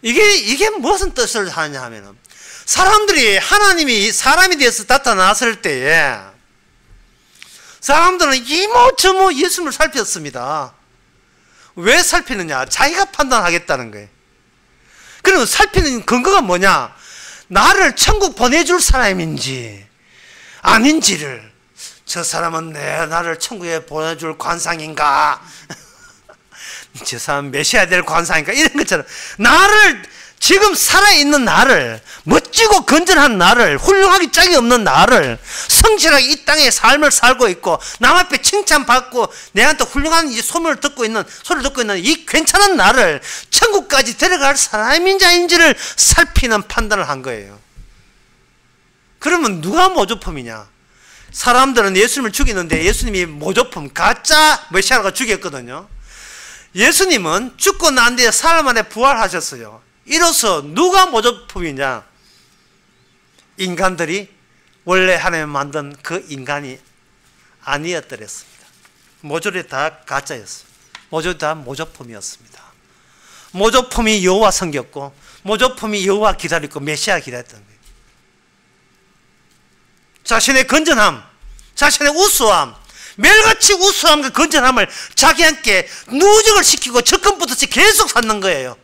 이게 무슨 뜻을 하냐 하면은 사람들이 하나님이 사람이 되어서 나타났을 때에 사람들은 이모저모 예수님을 살폈습니다. 왜 살피느냐? 자기가 판단하겠다는 거예요. 그러면 살피는 근거가 뭐냐? 나를 천국 보내줄 사람인지 아닌지를, 저 사람은 나를 천국에 보내줄 관상인가? 저 사람 메시아 될 관상인가? 이런 것처럼 나를, 지금 살아있는 나를, 멋지고 건전한 나를, 훌륭하기 짝이 없는 나를, 성실하게 이 땅에 삶을 살고 있고 남 앞에 칭찬받고 내한테 훌륭한 소리를 듣고 있는 이 괜찮은 나를 천국까지 데려갈 사람인지 아닌지를 살피는 판단을 한 거예요. 그러면 누가 모조품이냐? 사람들은 예수님을 죽이는데 예수님이 모조품, 가짜 메시아가 죽였거든요. 예수님은 죽고 난 뒤에 사흘 만에 부활하셨어요. 이로써 누가 모조품이냐? 인간들이 원래 하나님 만든 그 인간이 아니었더랬습니다. 모조리 다 가짜였어요. 모조리 다 모조품이었습니다. 모조품이 여호와 섬겼고 모조품이 여호와 기다렸고 메시아 기다렸던 거예요. 자신의 건전함, 자신의 우수함, 매일같이 우수함과 건전함을 자기한테 누적을 시키고 접근부터 계속 쌓는 거예요.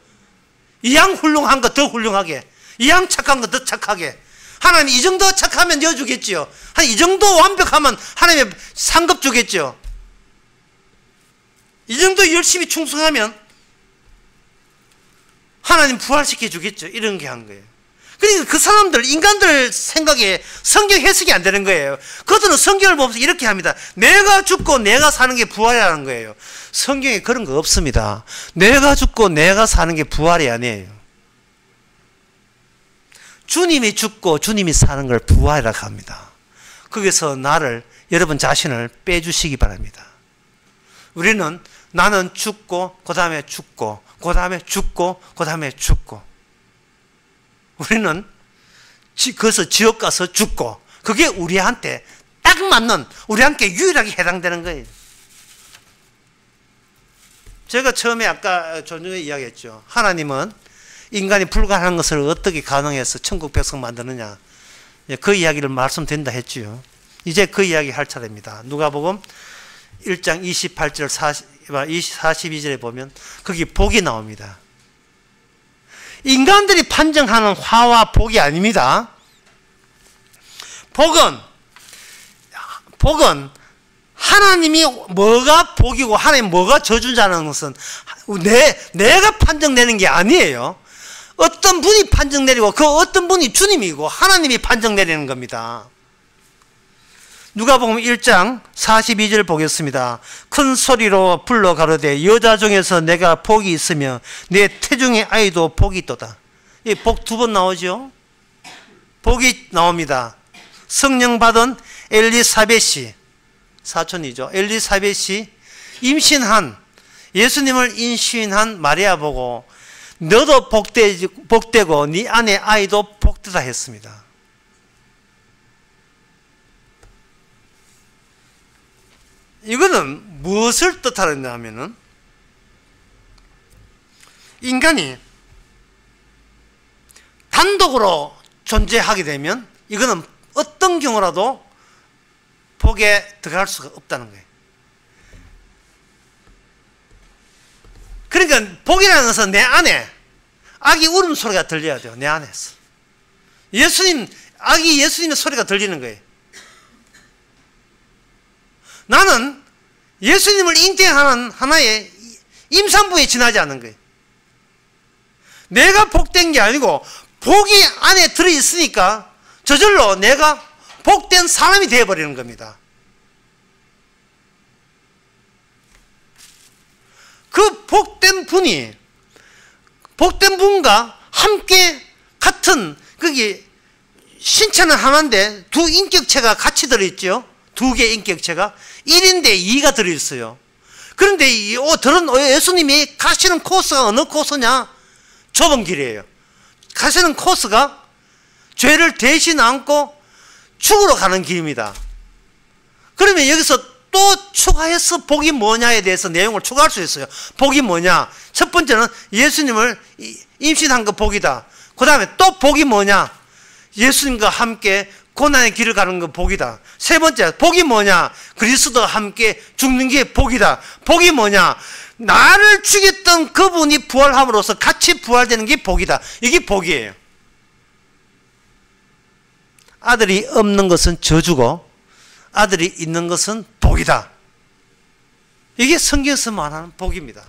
이양 훌륭한 거 더 훌륭하게, 이양 착한 거 더 착하게. 하나님 이 정도 착하면 여주겠지요. 한 이 정도 완벽하면 하나님의 상급 주겠죠. 이 정도 열심히 충성하면 하나님 부활시켜 주겠죠. 이런 게 한 거예요. 그러니까 그 사람들, 인간들 생각에 성경 해석이 안 되는 거예요. 그들은 성경을 보면서 이렇게 합니다. 내가 죽고 내가 사는 게 부활이라는 거예요. 성경에 그런 거 없습니다. 내가 죽고 내가 사는 게 부활이 아니에요. 주님이 죽고 주님이 사는 걸 부활이라고 합니다. 거기서 나를, 여러분 자신을 빼주시기 바랍니다. 우리는 나는 죽고 그 다음에 죽고 그 다음에 죽고 그 다음에 죽고, 우리는 거기서 지옥 가서 죽고, 그게 우리한테 딱 맞는, 우리한테 유일하게 해당되는 거예요. 제가 처음에 아까 전에 이야기했죠. 하나님은 인간이 불가능한 것을 어떻게 가능해서 천국 백성 만드느냐, 그 이야기를 말씀드린다 했지요. 이제 그 이야기 할 차례입니다. 누가복음 1장 28절 42절에 보면 거기 복이 나옵니다. 인간들이 판정하는 화와 복이 아닙니다. 복은 하나님이 뭐가 복이고 하나님 뭐가 저주자는 것은 내가 판정내는 게 아니에요. 어떤 분이 판정내리고 그 어떤 분이 주님이고 하나님이 판정내리는 겁니다. 누가복음 1장 42절 보겠습니다. 큰 소리로 불러 가로되 여자 중에서 내가 복이 있으며 내 태중의 아이도 복이 있도다. 이 복 두 번 나오죠. 복이 나옵니다. 성령 받은 엘리사벳이 사촌이죠. 엘리사벳이 임신한, 예수님을 임신한 마리아 보고 너도 복되고 네 아내 아이도 복되다 했습니다. 이거는 무엇을 뜻하느냐 하면은, 인간이 단독으로 존재하게 되면 이거는 어떤 경우라도 복에 들어갈 수가 없다는 거예요. 그러니까 복이라는 것은 내 안에 아기 울음소리가 들려야 돼요. 내 안에서 아기 예수님의 소리가 들리는 거예요. 나는 예수님을 잉태하는 하나의 임산부에 지나지 않는 거예요. 내가 복된 게 아니고 복이 안에 들어있으니까 저절로 내가 복된 사람이 되어버리는 겁니다. 그 복된 분과 함께 같은, 거기 신체는 하나인데 두 인격체가 같이 들어있죠. 두 개의 인격체가 1인데 2가 들어있어요. 그런데 예수님이 가시는 코스가 어느 코스냐? 좁은 길이에요. 가시는 코스가 죄를 대신 안고 죽으러 가는 길입니다. 그러면 여기서 또 추가해서 복이 뭐냐에 대해서 내용을 추가할 수 있어요. 복이 뭐냐? 첫 번째는 예수님을 임신한 거 복이다. 그 다음에 또 복이 뭐냐? 예수님과 함께 고난의 길을 가는 거 복이다. 세 번째, 복이 뭐냐? 그리스도와 함께 죽는 게 복이다. 복이 뭐냐? 나를 죽였던 그분이 부활함으로써 같이 부활되는 게 복이다. 이게 복이에요. 아들이 없는 것은 저주고 아들이 있는 것은 복이다. 이게 성경에서 말하는 복입니다.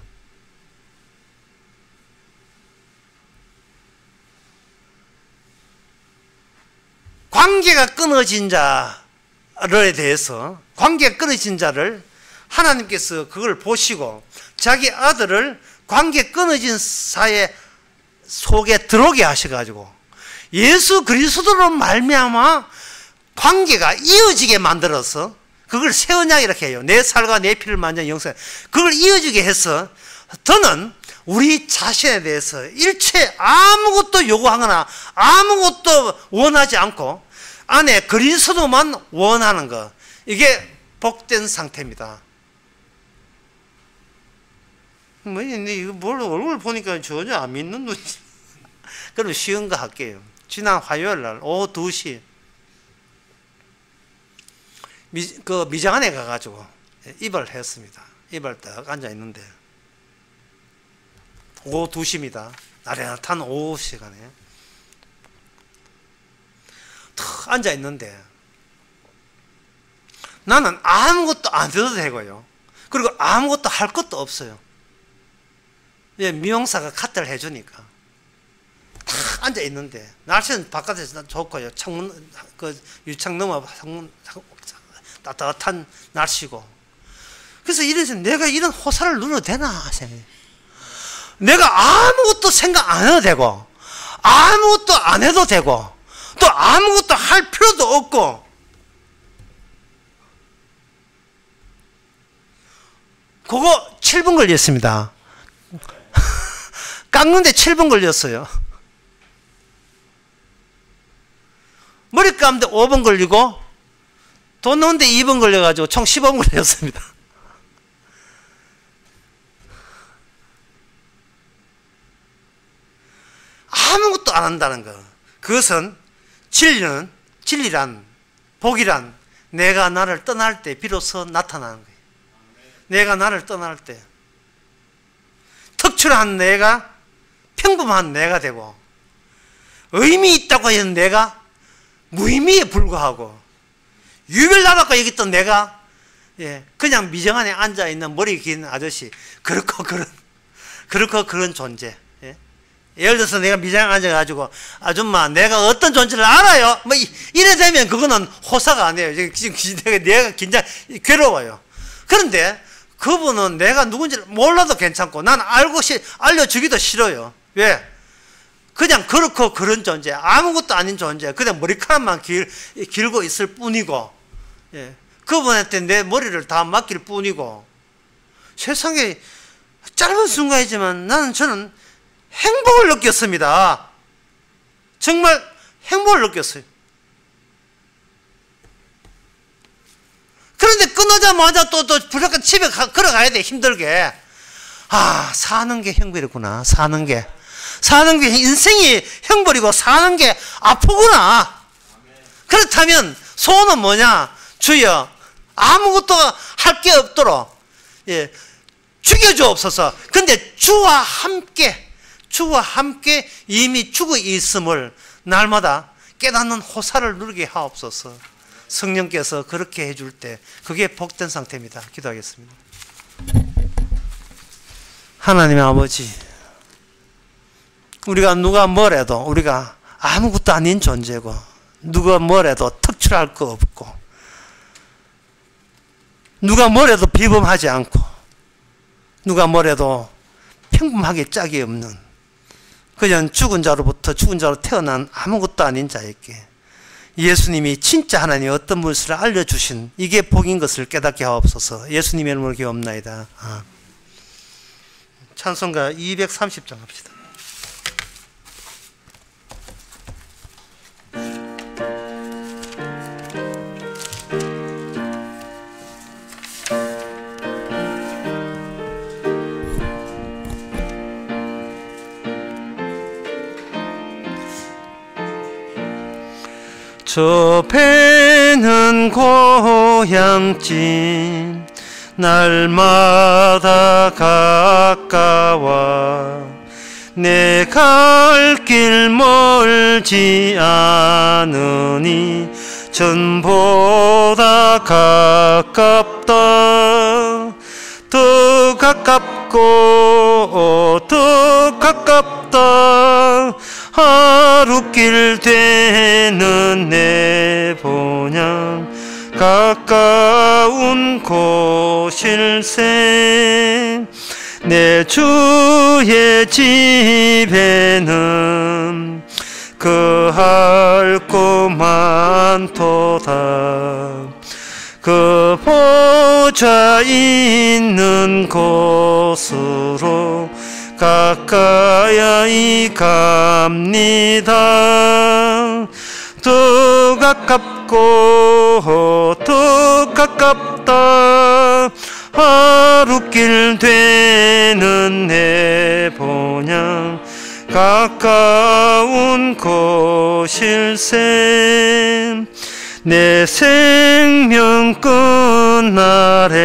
관계가 끊어진 자를 대해서, 관계가 끊어진 자를 하나님께서 그걸 보시고 자기 아들을 관계 끊어진 사회 속에 들어오게 하셔가지고 예수 그리스도로 말미암아 관계가 이어지게 만들어서, 그걸 새 언약이라고 해요. 내 살과 내 피를 만든 영생, 그걸 이어지게 해서 더는 우리 자신에 대해서 일체 아무것도 요구하거나 아무것도 원하지 않고 안에 그리스도만 원하는 것, 이게 복된 상태입니다. 뭐 이거 뭘 얼굴 보니까 전혀 안 믿는 눈이. 그럼 쉬운 거 할게요. 지난 화요일 날 오후 2시 미장원에 가가지고 입을 했습니다. 입을 딱 앉아 있는데 오후 2시입니다. 나른한 오후 시간에 탁 앉아 있는데 나는 아무것도 안 해도 되고요. 그리고 아무것도 할 것도 없어요. 미용사가 카트를 해주니까 탁 앉아 있는데 날씨는 바깥에서 좋고요. 창문, 유창 넘어 창문, 따뜻한 날씨고. 그래서 이래서 내가 이런 호사를 누려도 되나 생각해. 내가 아무것도 생각 안 해도 되고 아무것도 안 해도 되고 또 아무것도 할 필요도 없고, 그거 7분 걸렸습니다. 깎는데 7분 걸렸어요. 머리 감는데 5분 걸리고 돈 넣는데 2분 걸려가지고 총 15분 걸렸습니다. 아무것도 안 한다는 거. 그것은 진리란, 복이란 내가 나를 떠날 때 비로소 나타나는 거예요. 내가 나를 떠날 때 특출한 내가 평범한 내가 되고, 의미 있다고 하는 내가 무의미에 불과하고, 유별나라고 여겼던 내가 그냥 미정안에 앉아있는 머리 긴 아저씨, 그렇고 그런 존재. 예를 들어서 내가 미장에 앉아가지고 아줌마 내가 어떤 존재를 알아요? 뭐 이래 되면 그거는 호사가 아니에요. 지금 내가 긴장, 괴로워요. 그런데 그분은 내가 누군지를 몰라도 괜찮고 난 알려주기도 싫어요. 왜? 그냥 그렇고 그런 존재, 아무것도 아닌 존재, 그냥 머리카락만 길고 있을 뿐이고, 그분한테 내 머리를 다 맡길 뿐이고, 세상에 짧은 순간이지만 저는 행복을 느꼈습니다. 정말 행복을 느꼈어요. 그런데 끝나자마자 또 부랴가 집에 걸어가야 돼, 힘들게. 아, 사는 게 형벌이구나. 사는 게 인생이 형벌이고 사는 게 아프구나. 그렇다면 소원은 뭐냐? 주여, 아무것도 할 게 없도록 죽여주옵소서. 근데 주와 함께 이미 죽어 있음을 날마다 깨닫는 호사를 누리게 하옵소서. 성령께서 그렇게 해줄 때 그게 복된 상태입니다. 기도하겠습니다. 하나님의 아버지, 우리가 누가 뭐래도 우리가 아무것도 아닌 존재고, 누가 뭐래도 특출할 거 없고, 누가 뭐래도 비범하지 않고, 누가 뭐래도 평범하게 짝이 없는, 그냥 죽은 자로부터 죽은 자로 태어난 아무것도 아닌 자에게 예수님이 진짜 하나님의 어떤 분을 알려주신 이게 복인 것을 깨닫게 하옵소서. 예수님의 이름으로 기도합나이다. 찬송가 230장 합시다. 저 배는 고향집 날마다 가까워 내 갈 길 멀지 않으니 전보다 가깝다. 더 가깝고 더 가깝다. 하루길 되는 내 본향 가까운 곳일세. 내 주의 집에는 그할 것 많도다. 그 보좌 있는 곳으로 가까이 갑니다. 더 가깝고 더 가깝다. 하루길 되는 내 본향 가까운 곳일세. 내 생명 끝날에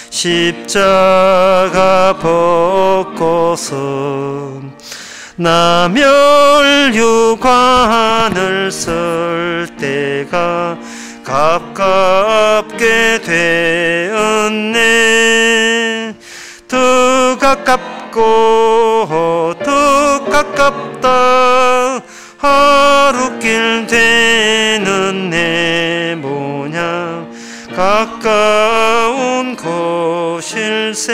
십자가 벗고서 나 멸류관을 쓸 때가 가깝게 되었네. 더 가깝고 더 가깝다. 하루길 되는 내 모양 가까운 곳일세.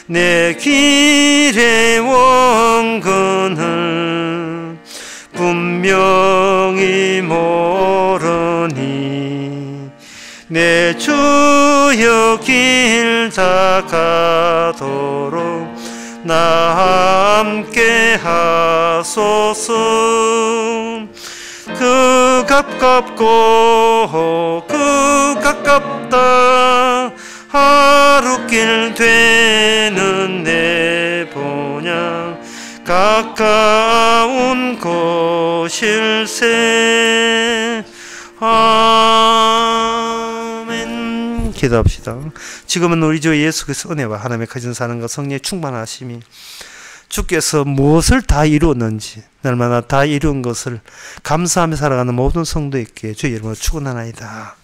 내 길의 원근을 분명히 모르니 내 주여 길 다가도록 나 함께 하소서. 그 가깝고 그 가깝다. 하루길 되는 내 본향 가까운 곳일세. 아멘. 기도합시다. 지금은 우리 주 예수 그리스도 은혜와 하나님의 거짓 사랑과 성령의 충만하심이 주께서 무엇을 다 이루었는지 날마다 다 이룬 것을 감사하며 살아가는 모든 성도에게 주의 이름으로 축원하나이다.